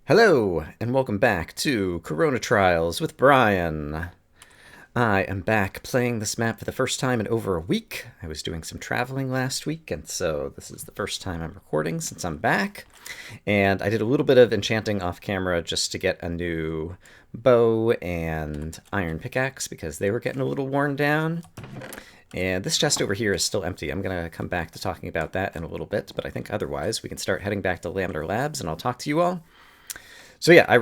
Hello, and welcome back to Corona Trials with Brian. I am back playing this map for the first time in over a week. I was doing some traveling last week, and so this is the first time I'm recording since I'm back. And I did a little bit of enchanting off camera just to get a new bow and iron pickaxe because they were getting a little worn down. And this chest over here is still empty. I'm going to come back to talking about that in a little bit, but I think otherwise we can start heading back to Lambda Labs and I'll talk to you all. So yeah, I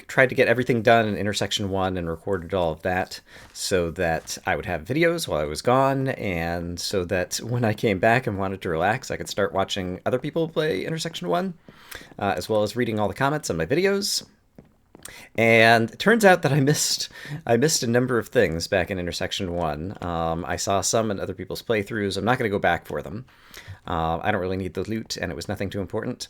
tried to get everything done in Intersection 1 and recorded all of that so that I would have videos while I was gone, and so that when I came back and wanted to relax, I could start watching other people play Intersection 1, as well as reading all the comments on my videos. And it turns out that I missed a number of things back in Intersection 1. I saw some in other people's playthroughs. I'm not going to go back for them. I don't really need the loot, and it was nothing too important.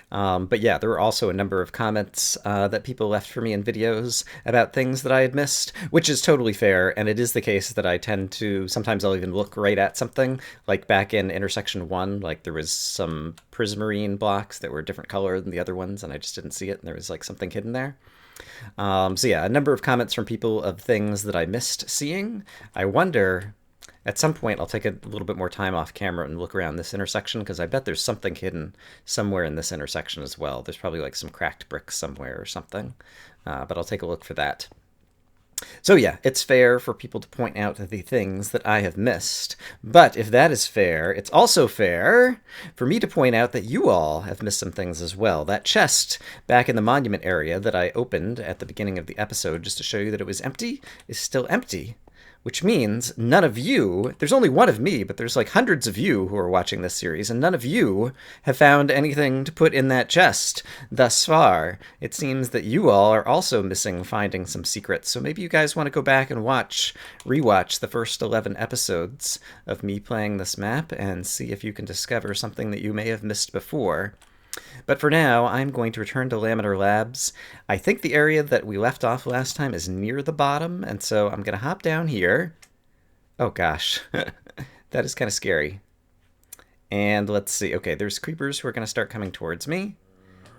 But yeah, there were also a number of comments that people left for me in videos about things that I had missed, which is totally fair, and it is the case that I tend to, sometimes I'll even look right at something, like back in Intersection 1, like there was some prismarine blocks that were a different color than the other ones, and I just didn't see it, and there was like something hidden there. So yeah, a number of comments from people of things that I missed seeing. I wonder, at some point I'll take a little bit more time off camera and look around this intersection, because I bet there's something hidden somewhere in this intersection as well. There's probably like some cracked bricks somewhere or something, but I'll take a look for that. So yeah, it's fair for people to point out the things that I have missed, but if that is fair, it's also fair for me to point out that you all have missed some things as well. That chest back in the monument area that I opened at the beginning of the episode just to show you that it was empty is still empty. Which means none of you, there's only one of me, but there's like hundreds of you who are watching this series, and none of you have found anything to put in that chest thus far. It seems that you all are also missing finding some secrets, so maybe you guys want to go back and rewatch the first 11 episodes of me playing this map and see if you can discover something that you may have missed before. But for now, I'm going to return to Lambda Labs. I think the area that we left off last time is near the bottom, and so I'm going to hop down here. Oh gosh, that is kind of scary. And let's see. Okay, there's creepers who are going to start coming towards me.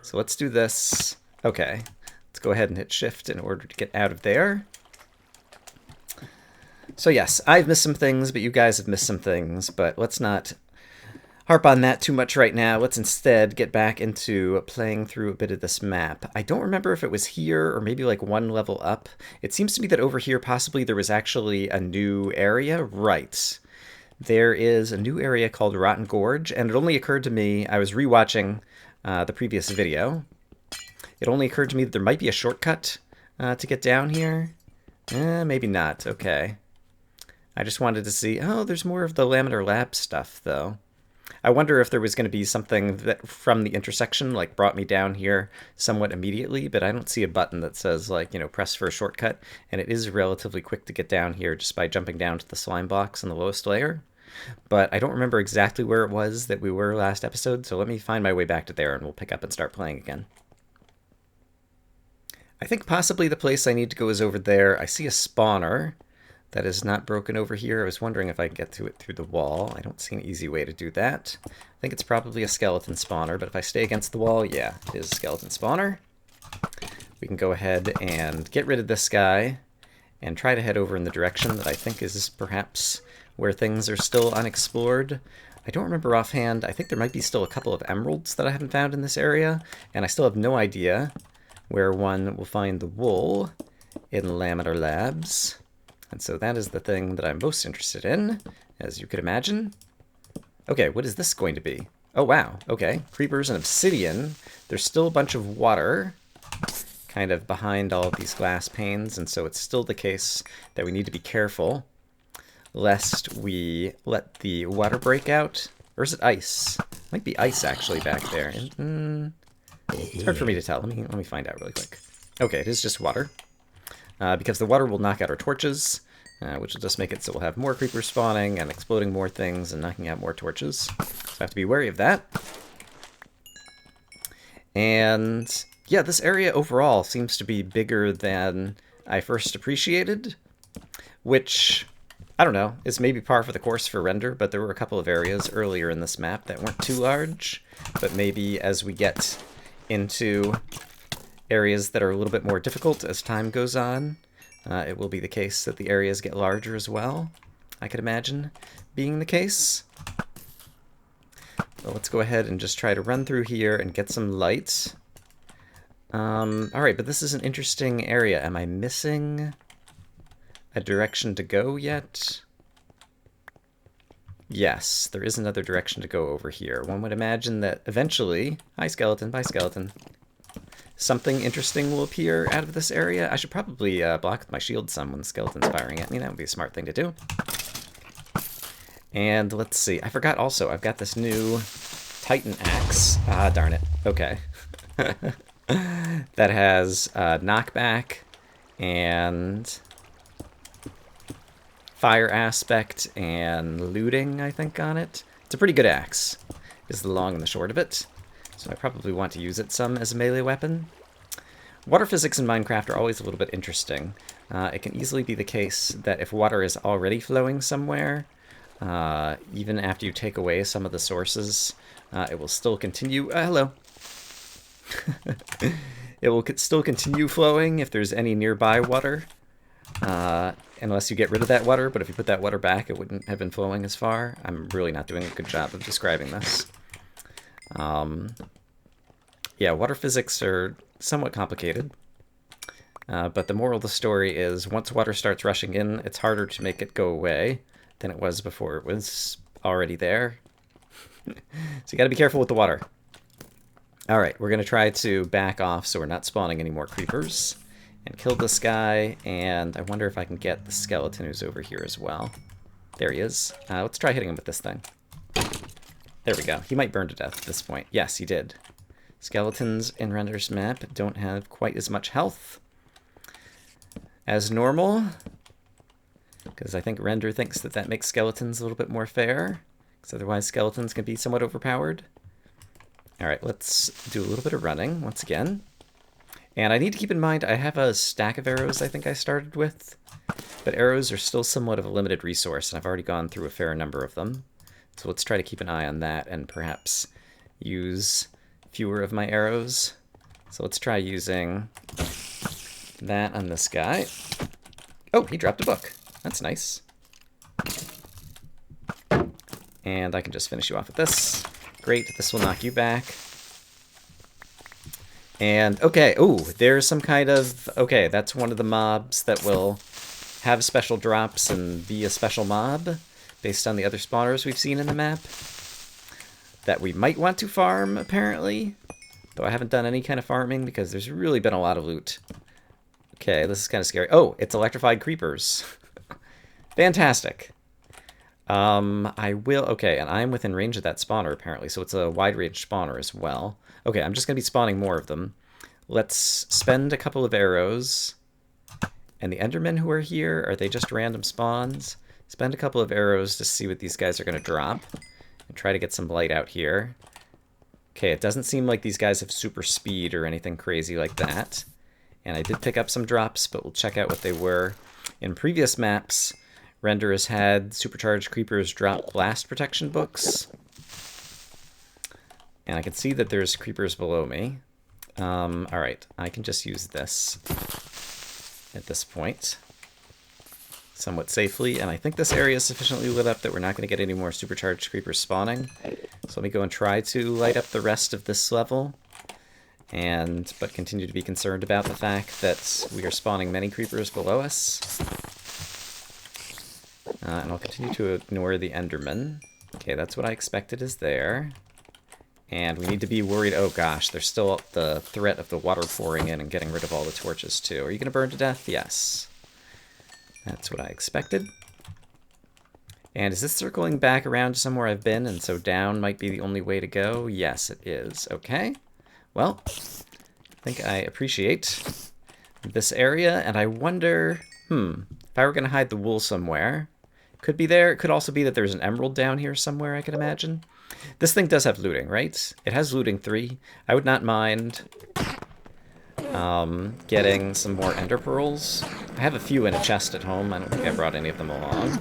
So let's do this. Okay, let's go ahead and hit shift in order to get out of there. So yes, I've missed some things, but you guys have missed some things, but let's not harp on that too much right now. Let's instead get back into playing through a bit of this map. I don't remember if it was here or maybe like one level up. It seems to me that over here possibly there was actually a new area. Right. There is a new area called Rotten Gorge, and it only occurred to me, I was rewatching the previous video. It only occurred to me that there might be a shortcut to get down here. Maybe not. Okay. I just wanted to see, oh, there's more of the Lambda Lab stuff though. I wonder if there was going to be something that from the intersection like brought me down here somewhat immediately, but I don't see a button that says like, you know, press for a shortcut, and it is relatively quick to get down here just by jumping down to the slime box in the lowest layer. But I don't remember exactly where it was that we were last episode, so let me find my way back to there and we'll pick up and start playing again. I think possibly the place I need to go is over there. I see a spawner that is not broken over here. I was wondering if I could get to it through the wall. I don't see an easy way to do that. I think it's probably a skeleton spawner, but if I stay against the wall, yeah, it is a skeleton spawner. We can go ahead and get rid of this guy and try to head over in the direction that I think is perhaps where things are still unexplored. I don't remember offhand. I think there might be still a couple of emeralds that I haven't found in this area, and I still have no idea where one will find the wool in Lambda Labs. And so that is the thing that I'm most interested in, as you could imagine. Okay, what is this going to be? Oh, wow. Okay, creepers and obsidian. There's still a bunch of water kind of behind all of these glass panes, and so it's still the case that we need to be careful lest we let the water break out. Or is it ice? Might be ice, actually, back there. It's hard for me to tell. Let me find out really quick. Okay, it is just water. Because the water will knock out our torches, which will just make it so we'll have more creepers spawning and exploding more things and knocking out more torches. So I have to be wary of that. And yeah, this area overall seems to be bigger than I first appreciated, which, I don't know, is maybe par for the course for render, but there were a couple of areas earlier in this map that weren't too large. But maybe as we get into areas that are a little bit more difficult as time goes on. It will be the case that the areas get larger as well, I could imagine being the case. So let's go ahead and just try to run through here and get some light. Alright, but this is an interesting area. Am I missing a direction to go yet? Yes, there is another direction to go over here. One would imagine that eventually... Hi, skeleton. Bye, skeleton. Something interesting will appear out of this area. I should probably block with my shield some when the skeleton's firing at me. That would be a smart thing to do. And let's see. I forgot also, I've got this new Titan axe. Ah, darn it. Okay. That has knockback and fire aspect and looting, I think, on it. It's a pretty good axe, is the long and the short of it. So I probably want to use it some as a melee weapon. Water physics in Minecraft are always a little bit interesting. It can easily be the case that if water is already flowing somewhere, even after you take away some of the sources, it will still continue... hello. It will still continue flowing if there's any nearby water, unless you get rid of that water, but if you put that water back, it wouldn't have been flowing as far. I'm really not doing a good job of describing this. Yeah, water physics are somewhat complicated, but the moral of the story is once water starts rushing in, it's harder to make it go away than it was before it was already there. So you gotta be careful with the water. Alright, we're gonna try to back off so we're not spawning any more creepers, and kill this guy, and I wonder if I can get the skeleton who's over here as well. There he is. Let's try hitting him with this thing. There we go. He might burn to death at this point. Yes, he did. Skeletons in Render's map don't have quite as much health as normal, because I think Render thinks that that makes skeletons a little bit more fair, because otherwise skeletons can be somewhat overpowered. Alright, let's do a little bit of running once again. And I need to keep in mind I have a stack of arrows I think I started with, but arrows are still somewhat of a limited resource, and I've already gone through a fair number of them. So let's try to keep an eye on that and perhaps use fewer of my arrows. So let's try using that on this guy. Oh, he dropped a book. That's nice. And I can just finish you off with this. Great, this will knock you back. And, okay, ooh, there's some kind of... Okay, that's one of the mobs that will have special drops and be a special mob, based on the other spawners we've seen in the map, that we might want to farm, apparently. Though I haven't done any kind of farming, because there's really been a lot of loot. Okay, this is kind of scary. Oh, it's electrified creepers. Fantastic. I will... Okay, and I'm within range of that spawner, apparently, so it's a wide-range spawner as well. Okay, I'm just going to be spawning more of them. Let's spend a couple of arrows. And the Endermen who are here, are they just random spawns? Spend a couple of arrows to see what these guys are going to drop. And try to get some light out here. Okay, it doesn't seem like these guys have super speed or anything crazy like that. And I did pick up some drops, but we'll check out what they were. In previous maps, Render has had supercharged creepers drop blast protection books. And I can see that there's creepers below me. Alright, I can just use this at this point somewhat safely. And I think this area is sufficiently lit up that we're not going to get any more supercharged creepers spawning. So let me go and try to light up the rest of this level. But continue to be concerned about the fact that we are spawning many creepers below us. And I'll continue to ignore the Enderman. Okay, that's what I expected is there. And we need to be worried... Oh gosh, there's still the threat of the water pouring in and getting rid of all the torches too. Are you going to burn to death? Yes. That's what I expected. And is this circling back around to somewhere I've been, and so down might be the only way to go? Yes, it is. Okay. Well, I think I appreciate this area, and I wonder... if I were going to hide the wool somewhere... Could be there. It could also be that there's an emerald down here somewhere, I could imagine. This thing does have looting, right? It has looting 3. I would not mind getting some more ender pearls. I have a few in a chest at home. I don't think I brought any of them along.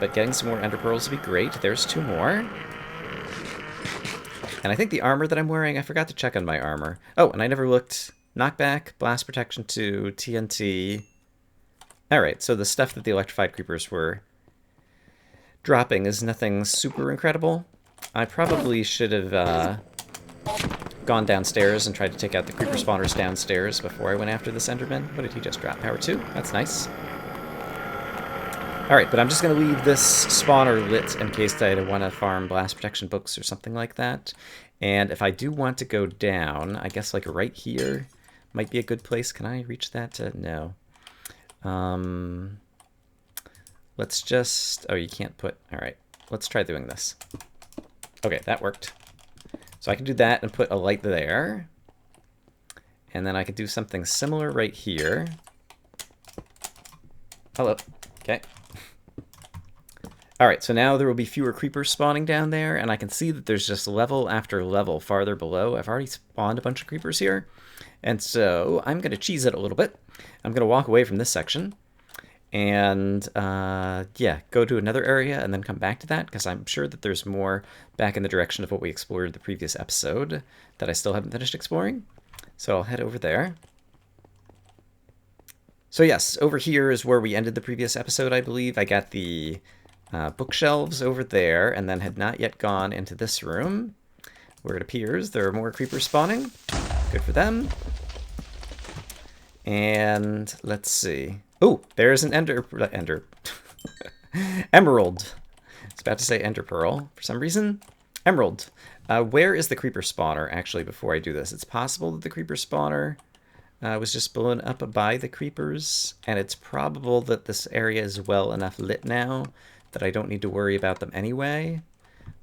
But getting some more ender pearls would be great. There's 2 more. And I think the armor that I'm wearing, I forgot to check on my armor. Oh, and I never looked. Knockback, blast protection 2, TNT. Alright, so the stuff that the electrified creepers were dropping is nothing super incredible. I probably should have gone downstairs and tried to take out the creeper spawners downstairs before I went after this Enderman. What did he just drop? Power 2? That's nice. Alright, but I'm just going to leave this spawner lit in case I want to farm blast protection books or something like that. And if I do want to go down, I guess like right here might be a good place. Can I reach that? No. Let's just... Oh, you can't put... Alright, let's try doing this. Okay, that worked. So I can do that and put a light there. And then I could do something similar right here. Hello. Okay. Alright, so now there will be fewer creepers spawning down there, and I can see that there's just level after level farther below. I've already spawned a bunch of creepers here. And so I'm going to cheese it a little bit. I'm going to walk away from this section. And, yeah, go to another area and then come back to that, because I'm sure that there's more back in the direction of what we explored the previous episode that I still haven't finished exploring. So I'll head over there. So yes, over here is where we ended the previous episode, I believe. I got the bookshelves over there and then had not yet gone into this room, where it appears there are more creepers spawning. Good for them. And let's see. Oh, there's an emerald. I was about to say ender pearl for some reason. Emerald. Where is the creeper spawner, actually, before I do this? It's possible that the creeper spawner was just blown up by the creepers, and it's probable that this area is well enough lit now that I don't need to worry about them anyway.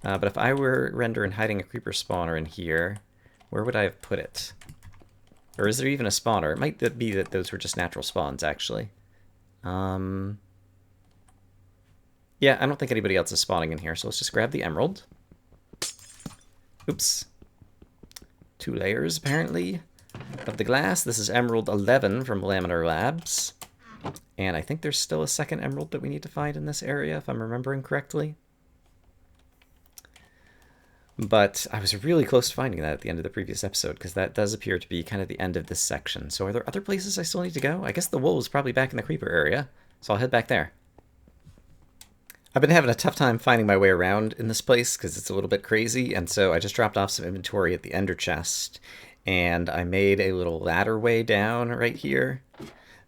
But if I were Render and hiding a creeper spawner in here, where would I have put it? Or is there even a spawner? It might be that those were just natural spawns, actually. Yeah, I don't think anybody else is spawning in here, so let's just grab the emerald. Oops. 2 layers, apparently, of the glass. This is Emerald 11 from Laminar Labs. And I think there's still a second emerald that we need to find in this area, if I'm remembering correctly. But I was really close to finding that at the end of the previous episode, because that does appear to be kind of the end of this section. So are there other places I still need to go? I guess the wool is probably back in the creeper area, so I'll head back there. I've been having a tough time finding my way around in this place, because it's a little bit crazy, and so I just dropped off some inventory at the ender chest, and I made a little ladder way down right here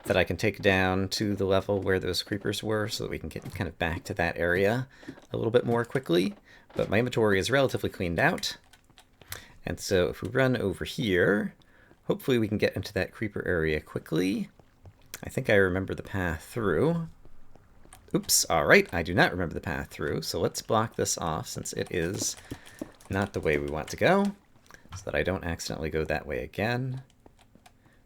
that I can take down to the level where those creepers were, so that we can get kind of back to that area a little bit more quickly. But my inventory is relatively cleaned out. And so if we run over here, hopefully we can get into that creeper area quickly. I think I remember the path through. Oops, alright, I do not remember the path through, so let's block this off since it is not the way we want to go, so that I don't accidentally go that way again.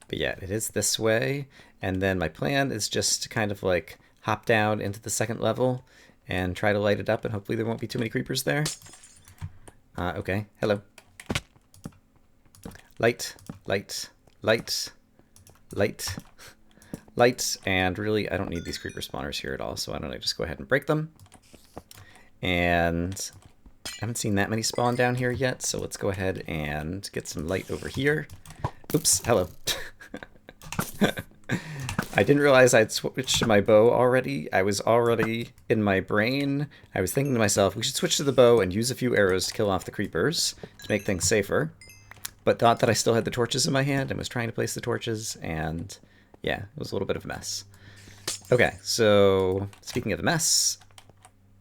But yeah, it is this way, and then my plan is just to kind of like hop down into the second level and try to light it up, and hopefully there won't be too many creepers there. Okay, hello. Light, light, light, light, light, and really I don't need these creeper spawners here at all, so why don't I just go ahead and break them. And I haven't seen that many spawn down here yet, so let's go ahead and get some light over here. Oops, hello. I didn't realize I'd switched to my bow already. I was already in my brain. I was thinking to myself, we should switch to the bow and use a few arrows to kill off the creepers to make things safer. But thought that I still had the torches in my hand and was trying to place the torches, and yeah, it was a little bit of a mess. Okay, so speaking of a mess,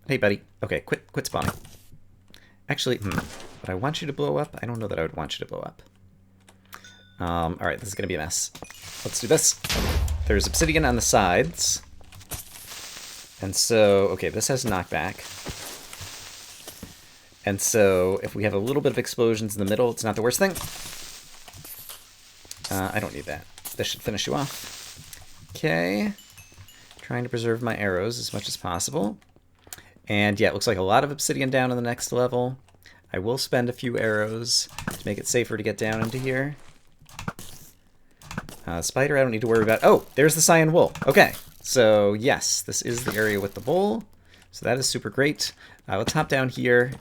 hey buddy, okay, quit spawning. Actually, would I want you to blow up? I don't know that I would want you to blow up. Alright, this is gonna be a mess. Let's do this. There's obsidian on the sides. And so, okay, this has knockback. And so, if we have a little bit of explosions in the middle, it's not the worst thing. I don't need that. This should finish you off. Okay. Trying to preserve my arrows as much as possible. And yeah, it looks like a lot of obsidian down on the next level. I will spend a few arrows to make it safer to get down into here. Spider, I don't need to worry about. Oh, there's the cyan wool. Okay, so yes, this is the area with the wool. So that is super great. Let's hop down here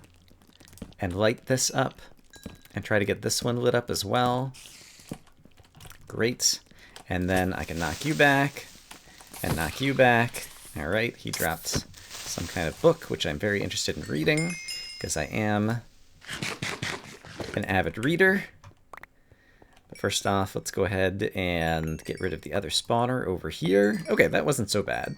and light this up. and try to get this one lit up as well. Great. And then I can knock you back and knock you back. All right, he dropped some kind of book, which I'm very interested in reading because I am an avid reader. But first off, let's go ahead and get rid of the other spawner over here. Okay, that wasn't so bad.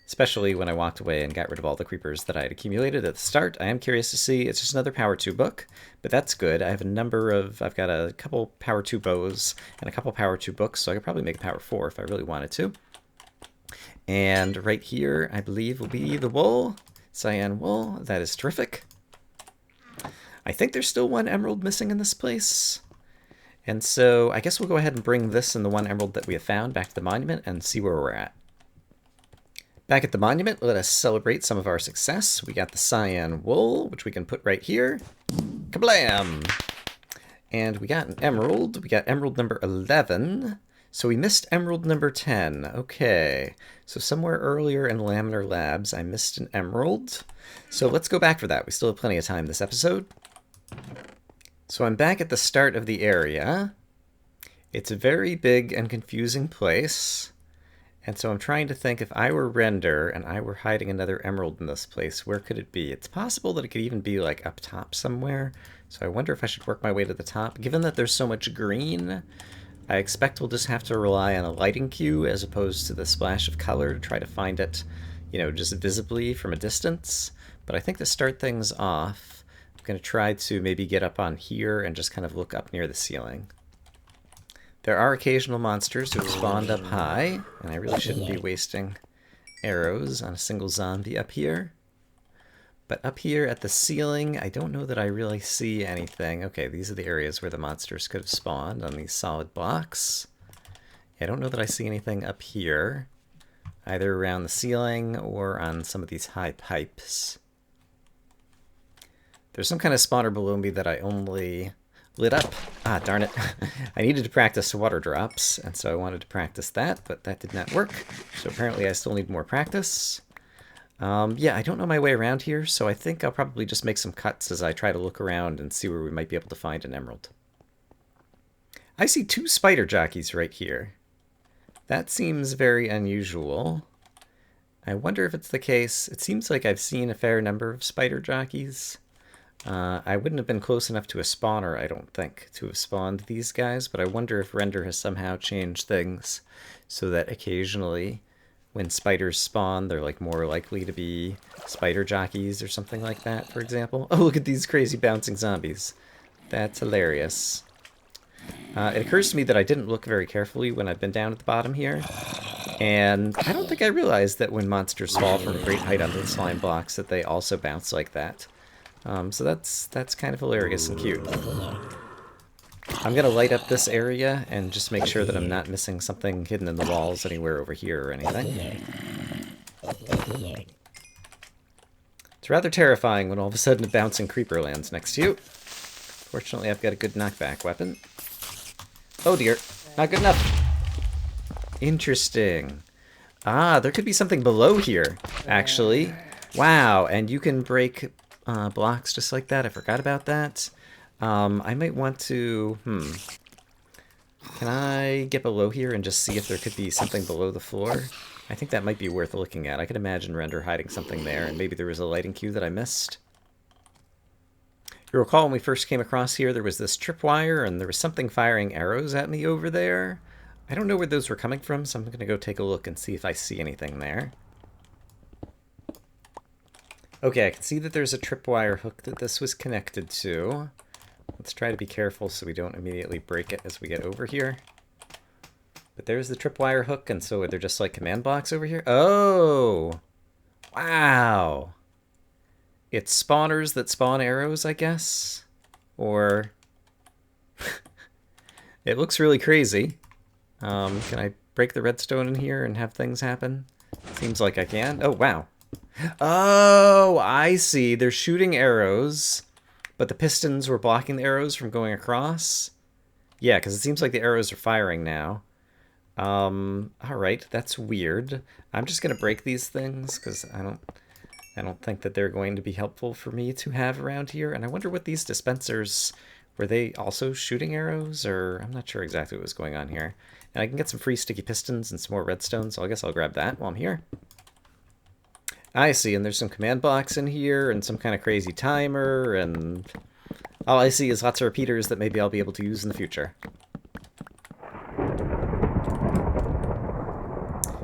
Especially when I walked away and got rid of all the creepers that I had accumulated at the start. I am curious to see. It's just another Power 2 book, but that's good. I have I've got a couple Power 2 bows and a couple Power 2 books, so I could probably make a Power 4 if I really wanted to. And right here, I believe, will be the wool. Cyan wool. That is terrific. I think there's still one emerald missing in this place. And so I guess we'll go ahead and bring this and the one emerald that we have found back to the monument and see where we're at. Back at the monument, let us celebrate some of our success. We got the cyan wool, which we can put right here. Kablam! And we got an emerald. We got emerald number 11. So we missed emerald number 10. Okay. So somewhere earlier in Laminar Labs, I missed an emerald. So let's go back for that. We still have plenty of time this episode. So I'm back at the start of the area. It's a very big and confusing place. And so I'm trying to think, if I were Render and I were hiding another emerald in this place, where could it be? It's possible that it could even be like up top somewhere. So I wonder if I should work my way to the top. Given that there's so much green, I expect we'll just have to rely on a lighting cue as opposed to the splash of color to try to find it, you know, just visibly from a distance. But I think to start things off, I'm going to try to maybe get up on here and just kind of look up near the ceiling. There are occasional monsters who have spawned up high, and I really shouldn't be wasting arrows on a single zombie up here. But up here at the ceiling, I don't know that I really see anything. Okay, these are the areas where the monsters could have spawned on these solid blocks. I don't know that I see anything up here, either around the ceiling or on some of these high pipes. There's some kind of spawner below me that I only lit up. Ah, darn it. I needed to practice water drops, and so I wanted to practice that, but that did not work. So apparently I still need more practice. Yeah, I don't know my way around here, so I think I'll probably just make some cuts as I try to look around and see where we might be able to find an emerald. I see 2 spider jockeys right here. That seems very unusual. I wonder if it's the case. It seems like I've seen a fair number of spider jockeys. I wouldn't have been close enough to a spawner, I don't think, to have spawned these guys, but I wonder if Render has somehow changed things so that occasionally when spiders spawn, they're like more likely to be spider jockeys or something like that, for example. Oh, look at these crazy bouncing zombies. That's hilarious. It occurs to me that I didn't look very carefully when I've been down at the bottom here, and I don't think I realized that when monsters fall from a great height onto the slime blocks that they also bounce like that. So that's kind of hilarious and cute. I'm going to light up this area and just make sure that I'm not missing something hidden in the walls anywhere over here or anything. It's rather terrifying when all of a sudden a bouncing creeper lands next to you. Fortunately, I've got a good knockback weapon. Oh dear, not good enough. Interesting. Ah, there could be something below here, actually. Wow, and you can break blocks just like that. I forgot about that. I might want to... Can I get below here and just see if there could be something below the floor? I think that might be worth looking at. I could imagine Render hiding something there, and maybe there was a lighting cue that I missed. You recall when we first came across here, there was this tripwire, and there was something firing arrows at me over there. I don't know where those were coming from, so I'm going to go take a look and see if I see anything there. Okay, I can see that there's a tripwire hook that this was connected to. Let's try to be careful so we don't immediately break it as we get over here. But there's the tripwire hook, and so they're just like command blocks over here. Oh! Wow! It's spawners that spawn arrows, I guess? Or... It looks really crazy. Can I break the redstone in here and have things happen? Seems like I can. Oh, wow. Oh, I see. They're shooting arrows, but the pistons were blocking the arrows from going across. Yeah, because it seems like the arrows are firing now. Alright, that's weird. I'm just going to break these things, because I I don't think that they're going to be helpful for me to have around here. And I wonder what these dispensers, were they also shooting arrows? Or I'm not sure exactly what was going on here. And I can get some free sticky pistons and some more redstone, so I guess I'll grab that while I'm here. I see, and there's some command blocks in here and some kind of crazy timer, and all I see is lots of repeaters that maybe I'll be able to use in the future.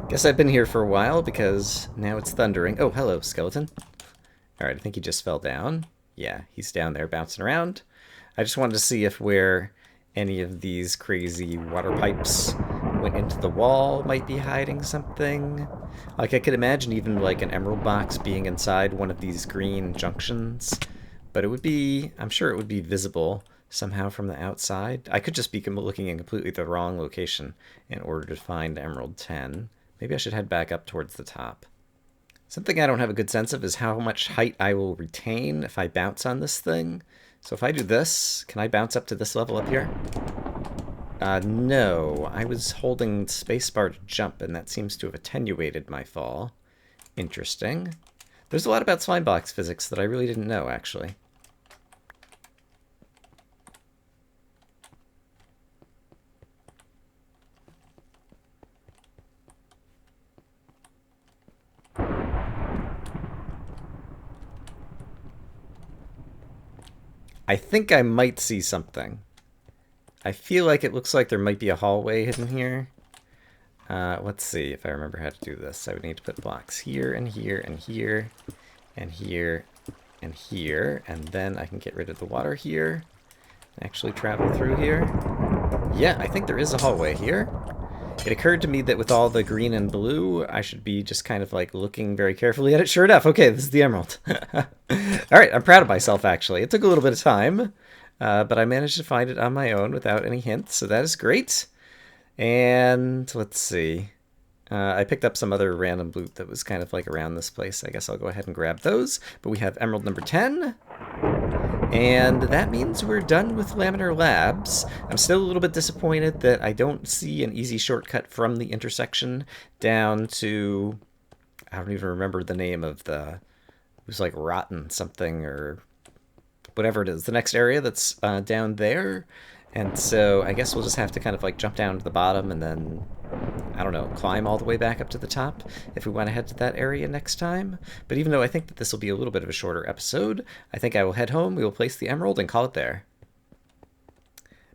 Guess I've been here for a while because now it's thundering. Oh, hello, skeleton. Alright, I think he just fell down. Yeah, he's down there bouncing around. I just wanted to see if where any of these crazy water pipes went into the wall might be hiding something. Like, I could imagine even like an emerald box being inside one of these green junctions. But it would be, I'm sure it would be visible somehow from the outside. I could just be looking in completely the wrong location in order to find Emerald 10. Maybe I should head back up towards the top. Something I don't have a good sense of is how much height I will retain if I bounce on this thing. So if I do this, can I bounce up to this level up here? No. I was holding spacebar to jump, and that seems to have attenuated my fall. Interesting. There's a lot about slime box physics that I really didn't know, actually. I think I might see something. I feel like it looks like there might be a hallway hidden here. Let's see if I remember how to do this. I would need to put blocks here and here and here and here and here, and then I can get rid of the water here and actually travel through here. Yeah, I think there is a hallway here. It occurred to me that with all the green and blue, I should be just kind of like looking very carefully at it. Sure enough, okay, this is the emerald. Alright, I'm proud of myself, actually. It took a little bit of time, but I managed to find it on my own without any hints, so that is great. And let's see. I picked up some other random loot that was kind of like around this place. I guess I'll go ahead and grab those. But we have emerald number 10. And that means we're done with Laminar Labs. I'm still a little bit disappointed that I don't see an easy shortcut from the intersection down to... I don't even remember the name of the... It was like Rotten something or whatever it is. The next area that's down there. And so I guess we'll just have to kind of like jump down to the bottom and then, I don't know, climb all the way back up to the top if we want to head to that area next time. But even though I think that this will be a little bit of a shorter episode, I think I will head home, we will place the emerald and call it there.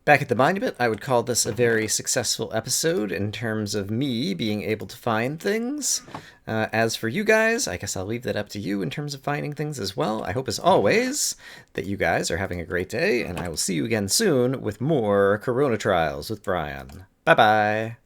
Back at the monument, I would call this a very successful episode in terms of me being able to find things. As for you guys, I guess I'll leave that up to you in terms of finding things as well. I hope, as always, that you guys are having a great day, and I will see you again soon with more Corona Trials with Brian. Bye-bye!